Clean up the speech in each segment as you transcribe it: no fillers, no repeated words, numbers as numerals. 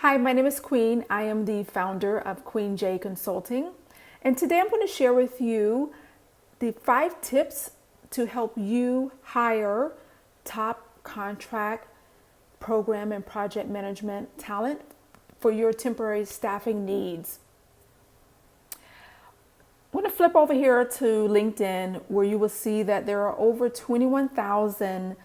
Hi, my name is Queen. I am the founder of Queen J Consulting. And today I'm going to share with you the 5 tips to help you hire top contract program and project management talent for your temporary staffing needs. I'm going to flip over here to LinkedIn, where you will see that there are over 21,000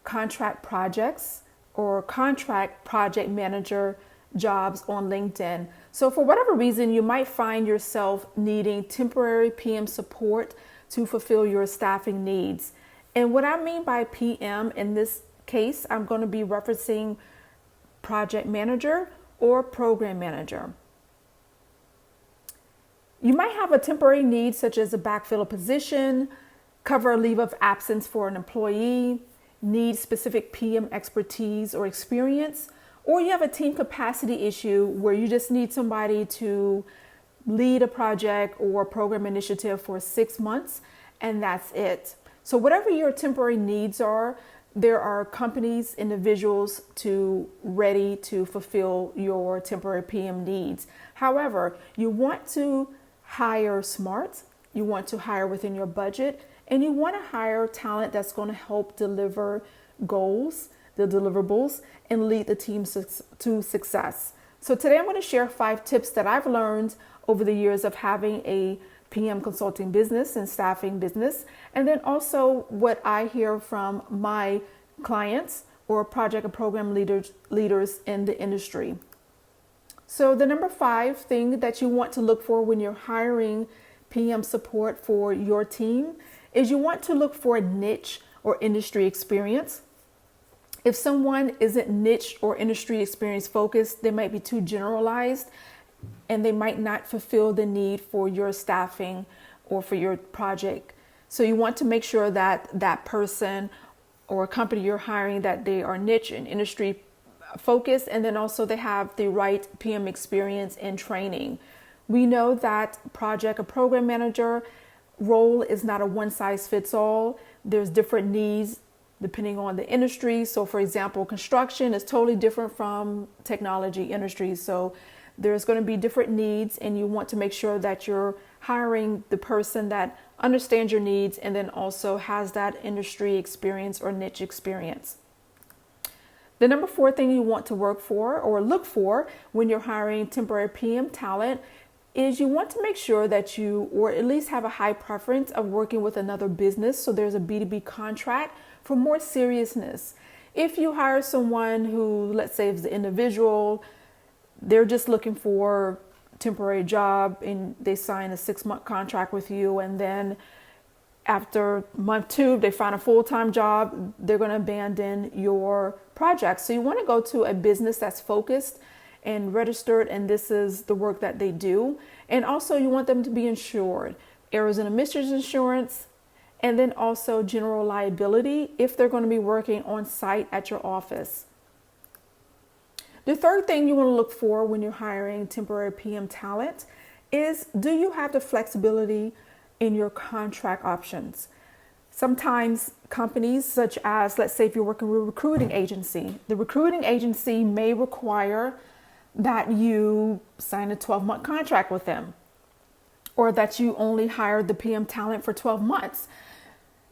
contract projects or contract project manager jobs on LinkedIn. So for whatever reason, you might find yourself needing temporary PM support to fulfill your staffing needs. And what I mean by PM in this case, I'm going to be referencing project manager or program manager. You might have a temporary need such as a backfill a position, cover a leave of absence for an employee, need specific PM expertise or experience, or you have a team capacity issue where you just need somebody to lead a project or program initiative for 6 months, and that's it. So whatever your temporary needs are, there are companies, individuals ready to fulfill your temporary PM needs. However, you want to hire smart, you want to hire within your budget, and you want to hire talent that's going to help deliver goals, the deliverables, and lead the team to success. So today I'm going to share 5 tips that I've learned over the years of having a PM consulting business and staffing business, and then also what I hear from my clients or project and program leaders in the industry. So the number 5 thing that you want to look for when you're hiring PM support for your team is you want to look for a niche or industry experience. If someone isn't niche or industry experience focused, they might be too generalized and they might not fulfill the need for your staffing or for your project. So you want to make sure that that person or company you're hiring, that they are niche and industry focused, and then also they have the right PM experience and training. We know that project or program manager role is not a one size fits all. There's different needs depending on the industry. So for example, construction is totally different from technology industries. So there's going to be different needs, and you want to make sure that you're hiring the person that understands your needs and then also has that industry experience or niche experience. The number 4 thing you want to work for or look for when you're hiring temporary PM talent is you want to make sure that you, or at least have a high preference of working with another business. So there's a B2B contract for more seriousness. If you hire someone who, let's say, is the individual, they're just looking for a temporary job and they sign a 6-month contract with you, and then after month 2, they find a full-time job, they're going to abandon your project. So you want to go to a business that's focused and registered, and this is the work that they do. And also you want them to be insured, errors and omissions insurance, and then also general liability if they're going to be working on site at your office. The third thing you want to look for when you're hiring temporary PM talent is, do you have the flexibility in your contract options? Sometimes companies such as, let's say if you're working with a recruiting agency, the recruiting agency may require that you sign a 12-month contract with them, or that you only hire the PM talent for 12 months,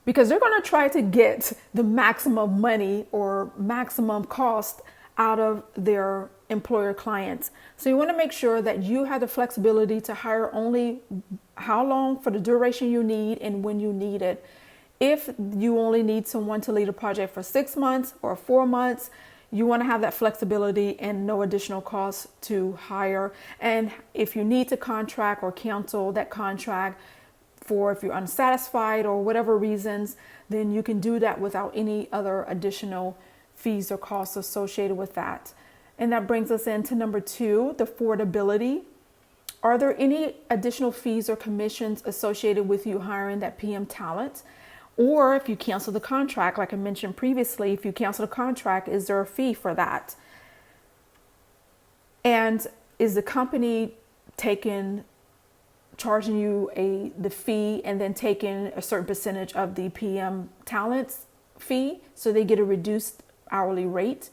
because they're going to try to get the maximum money or maximum cost out of their employer clients. So you want to make sure that you have the flexibility to hire only how long, for the duration you need and when you need it. If you only need someone to lead a project for 6 months or 4 months, you want to have that flexibility and no additional cost to hire. And if you need to contract or cancel that contract for, if you're unsatisfied or whatever reasons, then you can do that without any other additional fees or costs associated with that. And that brings us into number 2, the affordability. Are there any additional fees or commissions associated with you hiring that PM talent? Or if you cancel the contract, like I mentioned previously, if you cancel the contract, is there a fee for that? And is the company charging you the fee and then taking a certain percentage of the PM talent's fee so they get a reduced hourly rate?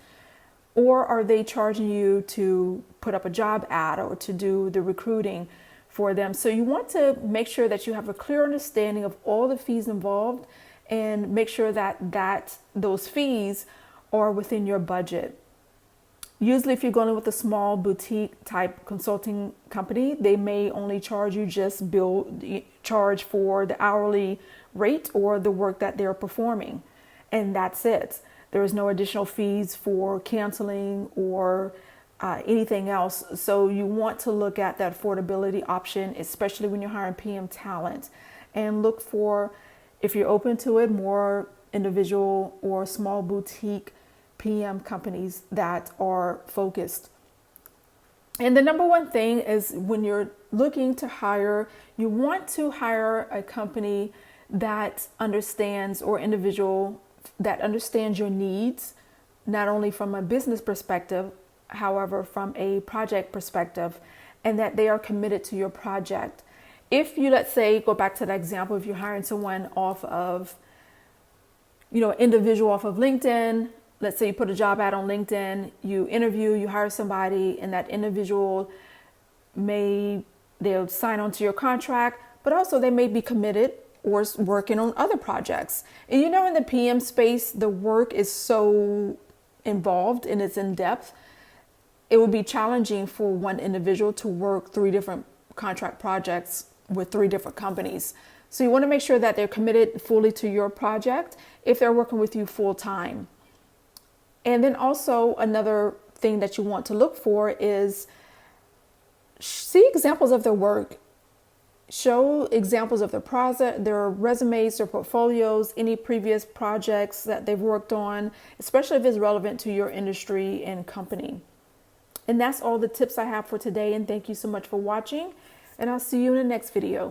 Or are they charging you to put up a job ad or to do the recruiting for them? So you want to make sure that you have a clear understanding of all the fees involved and make sure that those fees are within your budget. Usually if you're going with a small boutique type consulting company, they may only charge you charge for the hourly rate or the work that they're performing. And that's it. There is no additional fees for canceling or anything else. So you want to look at that affordability option, especially when you're hiring PM talent, and look for, if you're open to it, more individual or small boutique PM companies that are focused. And the number one thing is, when you're looking to hire, you want to hire a company that understands, or individual that understands your needs, not only from a business perspective, however, from a project perspective, and that they are committed to your project. If you, let's say, go back to that example, if you're hiring someone off of, individual off of LinkedIn, let's say you put a job ad on LinkedIn, you interview, you hire somebody, and that individual they'll sign on to your contract, but also they may be committed or working on other projects. And in the PM space, the work is so involved and it's in depth. It would be challenging for one individual to work 3 different contract projects with 3 different companies. So you want to make sure that they're committed fully to your project if they're working with you full time. And then also another thing that you want to look for is see examples of their work. Show examples of their resumes, their portfolios, any previous projects that they've worked on, especially if it's relevant to your industry and company. And that's all the tips I have for today. And thank you so much for watching. And I'll see you in the next video.